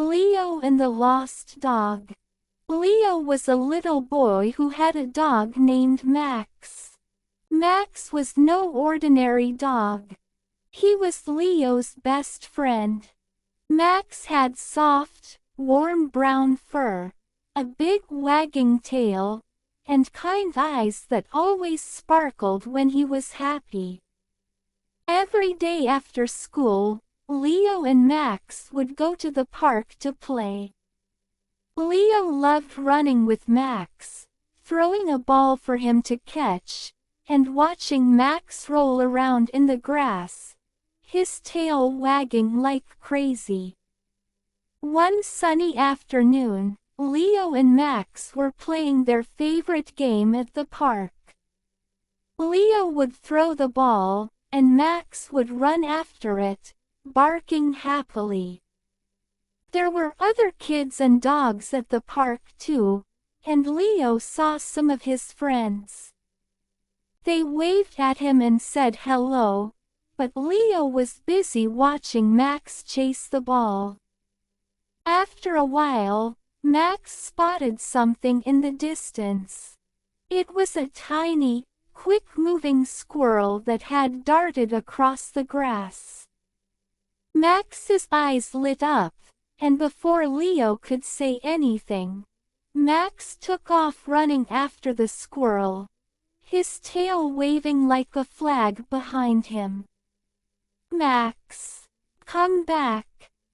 Leo and the Lost Dog. Leo was a little boy who had a dog named Max. Max was no ordinary dog. He was Leo's best friend. Max had soft, warm brown fur, a big wagging tail, and kind eyes that always sparkled when he was happy. Every day after school, Leo and Max would go to the park to play. Leo loved running with Max, throwing a ball for him to catch, and watching Max roll around in the grass, his tail wagging like crazy. One sunny afternoon, Leo and Max were playing their favorite game at the park. Leo would throw the ball, and Max would run after it, barking happily. There were other kids and dogs at the park too, and Leo saw some of his friends. They waved at him and said hello, but Leo was busy watching Max chase the ball. After a while, Max spotted something in the distance. It was a tiny, quick-moving squirrel that had darted across the grass. Max's eyes lit up, and before Leo could say anything, Max took off running after the squirrel, his tail waving like a flag behind him. "Max, come back!"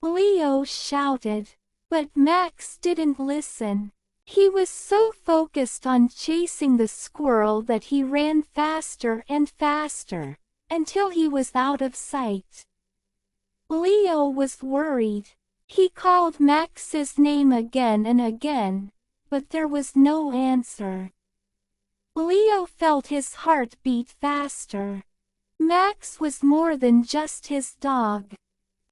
Leo shouted, but Max didn't listen. He was so focused on chasing the squirrel that he ran faster and faster, until he was out of sight. Leo was worried. He called Max's name again and again, but there was no answer. Leo felt his heart beat faster. Max was more than just his dog.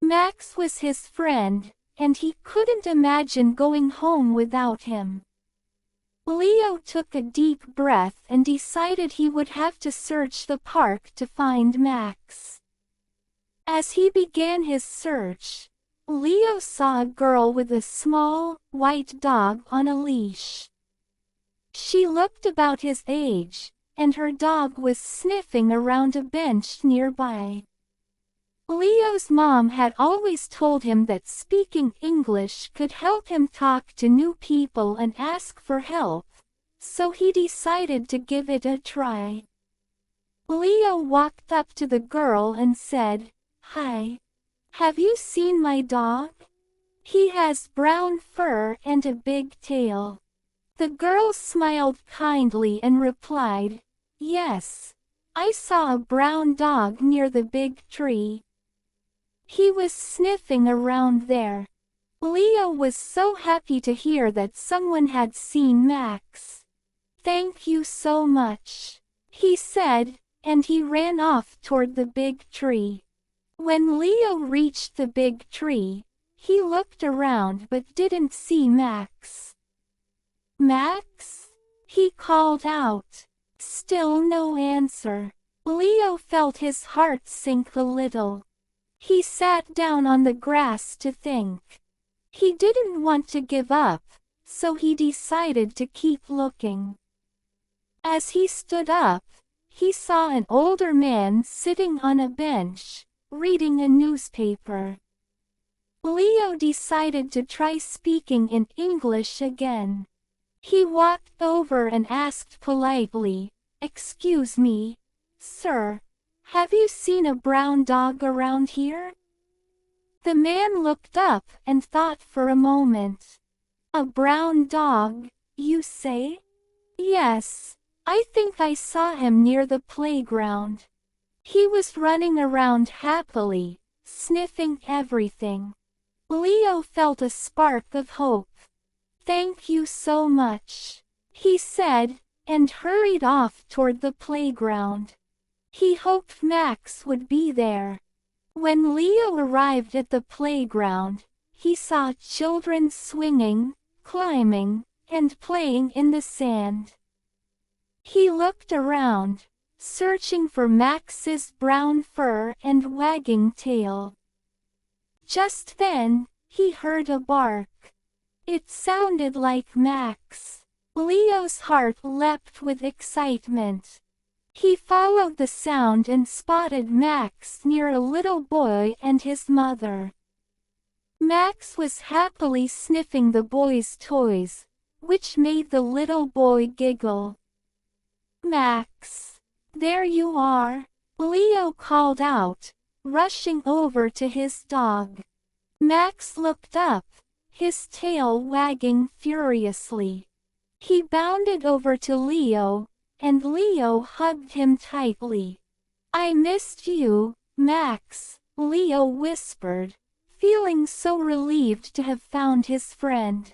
Max was his friend, and he couldn't imagine going home without him. Leo took a deep breath and decided he would have to search the park to find Max. As he began his search, Leo saw a girl with a small, white dog on a leash. She looked about his age, and her dog was sniffing around a bench nearby. Leo's mom had always told him that speaking English could help him talk to new people and ask for help, so he decided to give it a try. Leo walked up to the girl and said, "Hi. Have you seen my dog? He has brown fur and a big tail." The girl smiled kindly and replied, "Yes, I saw a brown dog near the big tree. He was sniffing around there." Leo was so happy to hear that someone had seen Max. "Thank you so much," he said, and he ran off toward the big tree. When Leo reached the big tree, he looked around but didn't see Max. "Max?" he called out. Still no answer. Leo felt his heart sink a little. He sat down on the grass to think. He didn't want to give up, so he decided to keep looking. As he stood up, he saw an older man sitting on a bench, reading a newspaper. Leo decided to try speaking in English again. He walked over and asked politely, "Excuse me, sir, have you seen a brown dog around here?" The man looked up and thought for a moment. "A brown dog, you say?" "Yes, I think I saw him near the playground. He was running around happily, sniffing everything." Leo felt a spark of hope. "Thank you so much," he said, and hurried off toward the playground. He hoped Max would be there. When Leo arrived at the playground, he saw children swinging, climbing, and playing in the sand. He looked around, searching for Max's brown fur and wagging tail. Just then, he heard a bark. It sounded like Max. Leo's heart leapt with excitement. He followed the sound and spotted Max near a little boy and his mother. Max was happily sniffing the boy's toys, which made the little boy giggle. "Max, there you are," Leo called out, rushing over to his dog. Max looked up, his tail wagging furiously. He bounded over to Leo, and Leo hugged him tightly. "I missed you, Max," Leo whispered, feeling so relieved to have found his friend.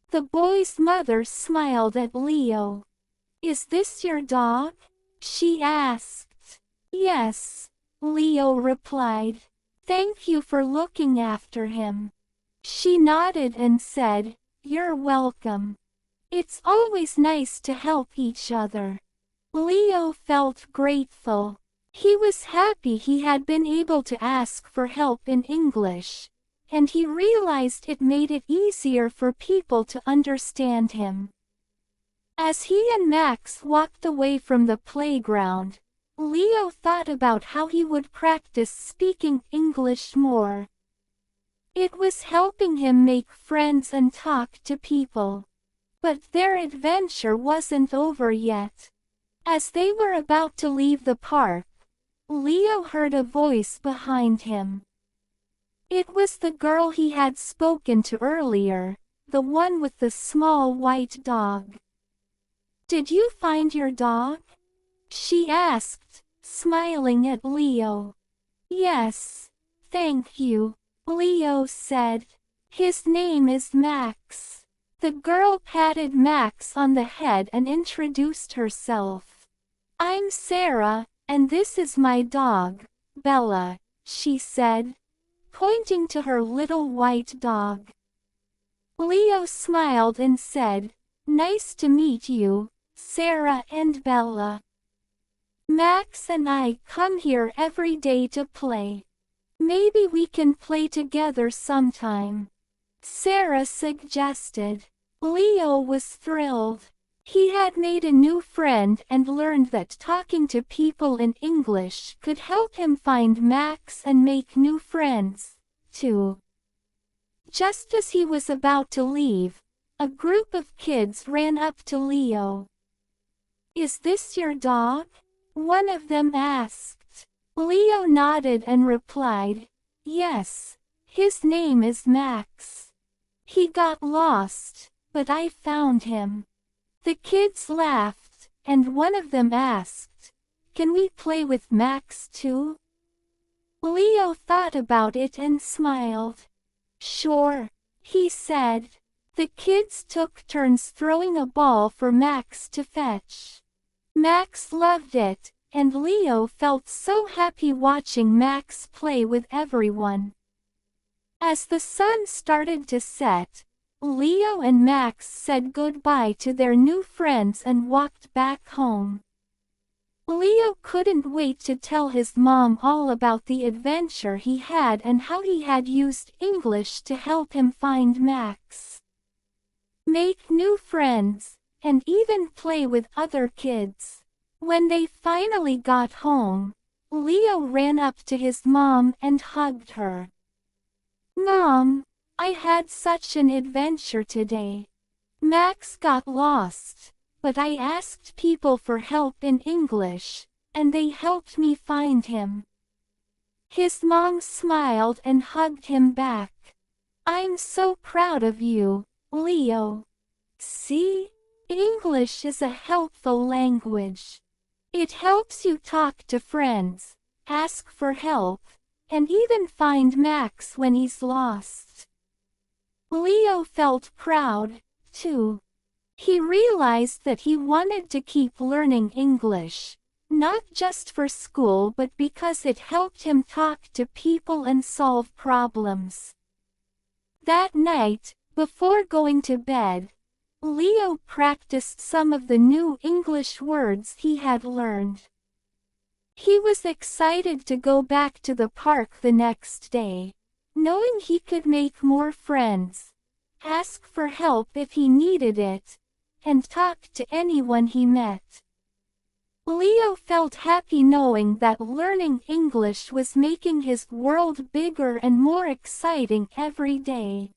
The boy's mother smiled at Leo. "Is this your dog?" she asked. "Yes," Leo replied. "Thank you for looking after him." She nodded and said, "You're welcome. It's always nice to help each other." Leo felt grateful. He was happy he had been able to ask for help in English, and he realized it made it easier for people to understand him. As he and Max walked away from the playground, Leo thought about how he would practice speaking English more. It was helping him make friends and talk to people. But their adventure wasn't over yet. As they were about to leave the park, Leo heard a voice behind him. It was the girl he had spoken to earlier, the one with the small white dog. "Did you find your dog?" she asked, smiling at Leo. "Yes, thank you," Leo said. "His name is Max." The girl patted Max on the head and introduced herself. "I'm Sarah, and this is my dog, Bella," she said, pointing to her little white dog. Leo smiled and said, "Nice to meet you, Sarah and Bella. Max and I come here every day to play. Maybe we can play together sometime," Sarah suggested. Leo was thrilled. He had made a new friend and learned that talking to people in English could help him find Max and make new friends, too. Just as he was about to leave, a group of kids ran up to Leo. "Is this your dog?" one of them asked. Leo nodded and replied, "Yes, his name is Max. He got lost, but I found him." The kids laughed, and one of them asked, "Can we play with Max too?" Leo thought about it and smiled. "Sure," he said. The kids took turns throwing a ball for Max to fetch. Max loved it, and Leo felt so happy watching Max play with everyone. As the sun started to set, Leo and Max said goodbye to their new friends and walked back home. Leo couldn't wait to tell his mom all about the adventure he had and how he had used English to help him find Max, make new friends, and even play with other kids. When they finally got home, Leo ran up to his mom and hugged her. "Mom, I had such an adventure today. Max got lost, but I asked people for help in English, and they helped me find him." His mom smiled and hugged him back. "I'm so proud of you, Leo. See, English is a helpful language. It helps you talk to friends, ask for help, and even find Max when he's lost." Leo felt proud, too. He realized that he wanted to keep learning English, not just for school but because it helped him talk to people and solve problems. That night, before going to bed, Leo practiced some of the new English words he had learned. He was excited to go back to the park the next day, knowing he could make more friends, ask for help if he needed it, and talk to anyone he met. Leo felt happy knowing that learning English was making his world bigger and more exciting every day.